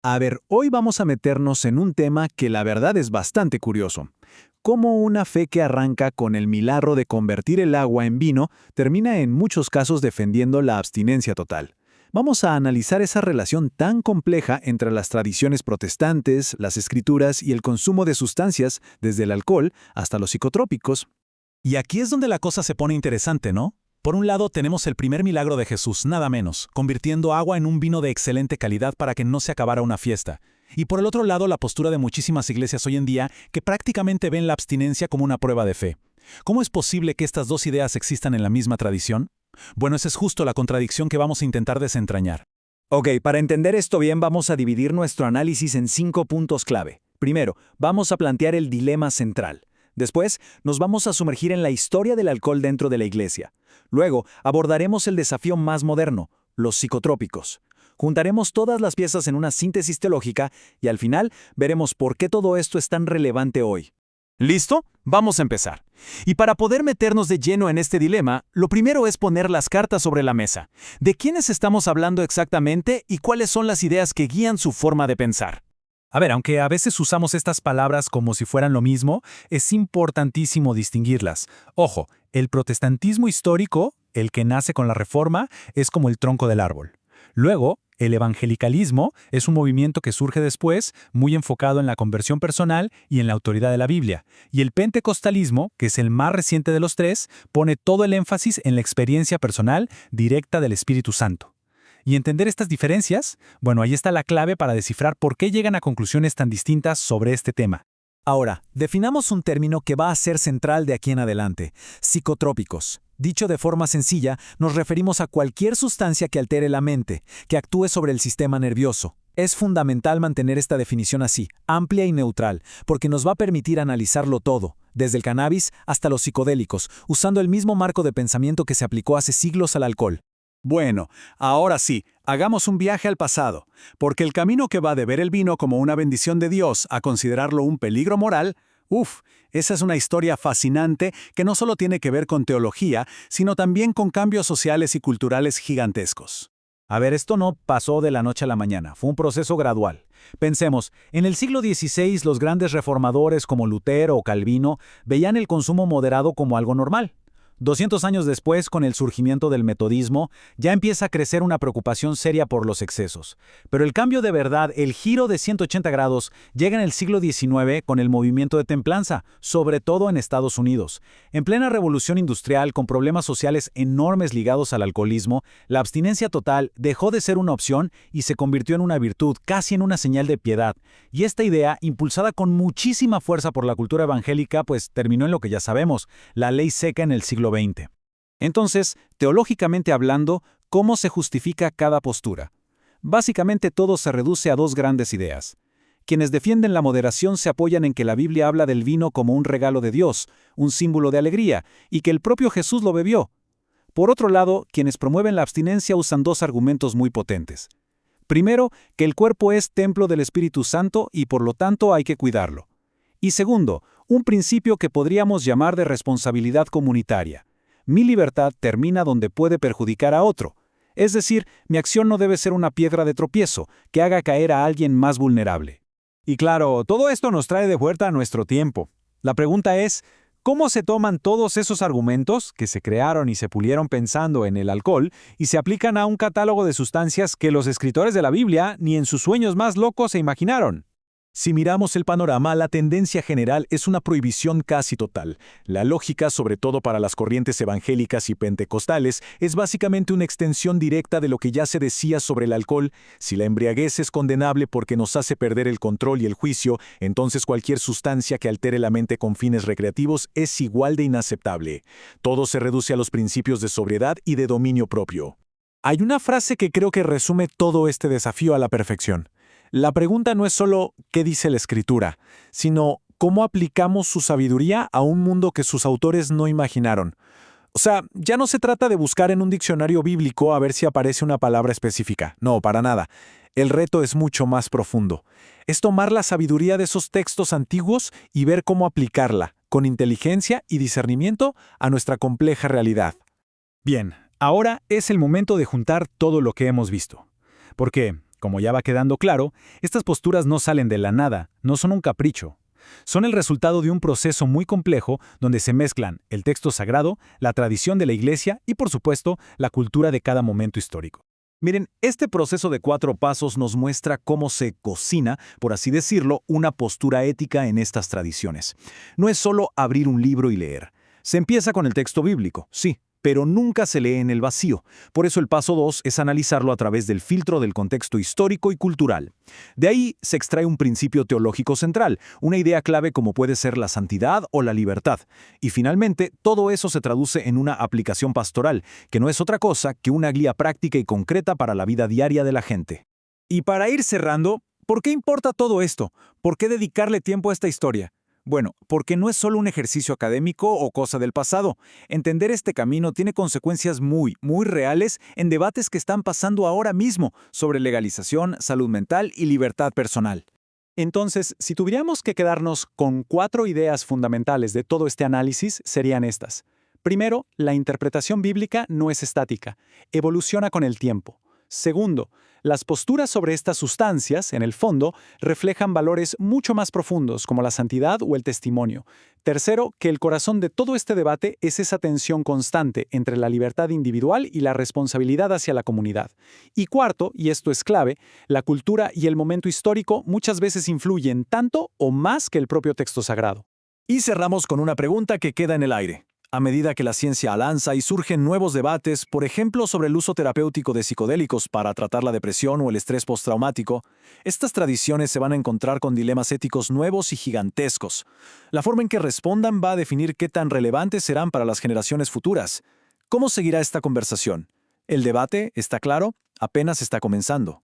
A ver, hoy vamos a meternos en un tema que la verdad es bastante curioso. Cómo una fe que arranca con el milagro de convertir el agua en vino termina en muchos casos defendiendo la abstinencia total. Vamos a analizar esa relación tan compleja entre las tradiciones protestantes, las escrituras y el consumo de sustancias, desde el alcohol hasta los psicotrópicos. Y aquí es donde la cosa se pone interesante, ¿no? Por un lado tenemos el primer milagro de Jesús, nada menos, convirtiendo agua en un vino de excelente calidad para que no se acabara una fiesta. Y por el otro lado la postura de muchísimas iglesias hoy en día que prácticamente ven la abstinencia como una prueba de fe. ¿Cómo es posible que estas dos ideas existan en la misma tradición? Bueno, esa es justo la contradicción que vamos a intentar desentrañar. Ok, para entender esto bien vamos a dividir nuestro análisis en 5 puntos clave. Primero, vamos a plantear el dilema central. Después, nos vamos a sumergir en la historia del alcohol dentro de la iglesia. Luego, abordaremos el desafío más moderno, los psicotrópicos. Juntaremos todas las piezas en una síntesis teológica y al final veremos por qué todo esto es tan relevante hoy. ¿Listo? Vamos a empezar. Y para poder meternos de lleno en este dilema, lo primero es poner las cartas sobre la mesa. ¿De quiénes estamos hablando exactamente y cuáles son las ideas que guían su forma de pensar? A ver, aunque a veces usamos estas palabras como si fueran lo mismo, es importantísimo distinguirlas. Ojo, el protestantismo histórico, el que nace con la Reforma, es como el tronco del árbol. Luego, el evangelicalismo es un movimiento que surge después, muy enfocado en la conversión personal y en la autoridad de la Biblia. Y el pentecostalismo, que es el más reciente de los tres, pone todo el énfasis en la experiencia personal directa del Espíritu Santo. Y entender estas diferencias, bueno, ahí está la clave para descifrar por qué llegan a conclusiones tan distintas sobre este tema. Ahora, definamos un término que va a ser central de aquí en adelante: psicotrópicos. Dicho de forma sencilla, nos referimos a cualquier sustancia que altere la mente, que actúe sobre el sistema nervioso. Es fundamental mantener esta definición así, amplia y neutral, porque nos va a permitir analizarlo todo, desde el cannabis hasta los psicodélicos, usando el mismo marco de pensamiento que se aplicó hace siglos al alcohol. Bueno, ahora sí, hagamos un viaje al pasado, porque el camino que va de ver el vino como una bendición de Dios a considerarlo un peligro moral, esa es una historia fascinante que no solo tiene que ver con teología, sino también con cambios sociales y culturales gigantescos. A ver, esto no pasó de la noche a la mañana, fue un proceso gradual. Pensemos, en el siglo XVI los grandes reformadores como Lutero o Calvino veían el consumo moderado como algo normal. 200 años después, con el surgimiento del metodismo, ya empieza a crecer una preocupación seria por los excesos. Pero el cambio de verdad, el giro de 180 grados, llega en el siglo XIX con el movimiento de templanza, sobre todo en Estados Unidos. En plena revolución industrial, con problemas sociales enormes ligados al alcoholismo, la abstinencia total dejó de ser una opción y se convirtió en una virtud, casi en una señal de piedad. Y esta idea, impulsada con muchísima fuerza por la cultura evangélica, pues terminó en lo que ya sabemos, la ley seca en el siglo XX. Entonces, teológicamente hablando, ¿cómo se justifica cada postura? Básicamente todo se reduce a dos grandes ideas. Quienes defienden la moderación se apoyan en que la Biblia habla del vino como un regalo de Dios, un símbolo de alegría, y que el propio Jesús lo bebió. Por otro lado, quienes promueven la abstinencia usan dos argumentos muy potentes. Primero, que el cuerpo es templo del Espíritu Santo y por lo tanto hay que cuidarlo. Y segundo, un principio que podríamos llamar de responsabilidad comunitaria. Mi libertad termina donde puede perjudicar a otro. Es decir, mi acción no debe ser una piedra de tropiezo que haga caer a alguien más vulnerable. Y claro, todo esto nos trae de vuelta a nuestro tiempo. La pregunta es, ¿cómo se toman todos esos argumentos que se crearon y se pulieron pensando en el alcohol y se aplican a un catálogo de sustancias que los escritores de la Biblia ni en sus sueños más locos se imaginaron? Si miramos el panorama, la tendencia general es una prohibición casi total. La lógica, sobre todo para las corrientes evangélicas y pentecostales, es básicamente una extensión directa de lo que ya se decía sobre el alcohol. Si la embriaguez es condenable porque nos hace perder el control y el juicio, entonces cualquier sustancia que altere la mente con fines recreativos es igual de inaceptable. Todo se reduce a los principios de sobriedad y de dominio propio. Hay una frase que creo que resume todo este desafío a la perfección. La pregunta no es solo ¿qué dice la Escritura?, sino ¿cómo aplicamos su sabiduría a un mundo que sus autores no imaginaron? O sea, ya no se trata de buscar en un diccionario bíblico a ver si aparece una palabra específica. No, para nada. El reto es mucho más profundo. Es tomar la sabiduría de esos textos antiguos y ver cómo aplicarla, con inteligencia y discernimiento, a nuestra compleja realidad. Bien, ahora es el momento de juntar todo lo que hemos visto. Porque, Como ya va quedando claro, estas posturas no salen de la nada, no son un capricho. Son el resultado de un proceso muy complejo donde se mezclan el texto sagrado, la tradición de la Iglesia y, por supuesto, la cultura de cada momento histórico. Miren, este proceso de 4 pasos nos muestra cómo se cocina, por así decirlo, una postura ética en estas tradiciones. No es solo abrir un libro y leer. Se empieza con el texto bíblico, sí, pero nunca se lee en el vacío. Por eso el paso 2 es analizarlo a través del filtro del contexto histórico y cultural. De ahí se extrae un principio teológico central, una idea clave como puede ser la santidad o la libertad. Y finalmente, todo eso se traduce en una aplicación pastoral, que no es otra cosa que una guía práctica y concreta para la vida diaria de la gente. Y para ir cerrando, ¿por qué importa todo esto? ¿Por qué dedicarle tiempo a esta historia? Bueno, porque no es solo un ejercicio académico o cosa del pasado. Entender este camino tiene consecuencias muy reales en debates que están pasando ahora mismo sobre legalización, salud mental y libertad personal. Entonces, si tuviéramos que quedarnos con 4 ideas fundamentales de todo este análisis, serían estas. Primero, la interpretación bíblica no es estática, evoluciona con el tiempo. Segundo, las posturas sobre estas sustancias, en el fondo, reflejan valores mucho más profundos como la santidad o el testimonio. Tercero, que el corazón de todo este debate es esa tensión constante entre la libertad individual y la responsabilidad hacia la comunidad. Y cuarto, y esto es clave, la cultura y el momento histórico muchas veces influyen tanto o más que el propio texto sagrado. Y cerramos con una pregunta que queda en el aire. A medida que la ciencia avanza y surgen nuevos debates, por ejemplo sobre el uso terapéutico de psicodélicos para tratar la depresión o el estrés postraumático, estas tradiciones se van a encontrar con dilemas éticos nuevos y gigantescos. La forma en que respondan va a definir qué tan relevantes serán para las generaciones futuras. ¿Cómo seguirá esta conversación? El debate, está claro, apenas está comenzando.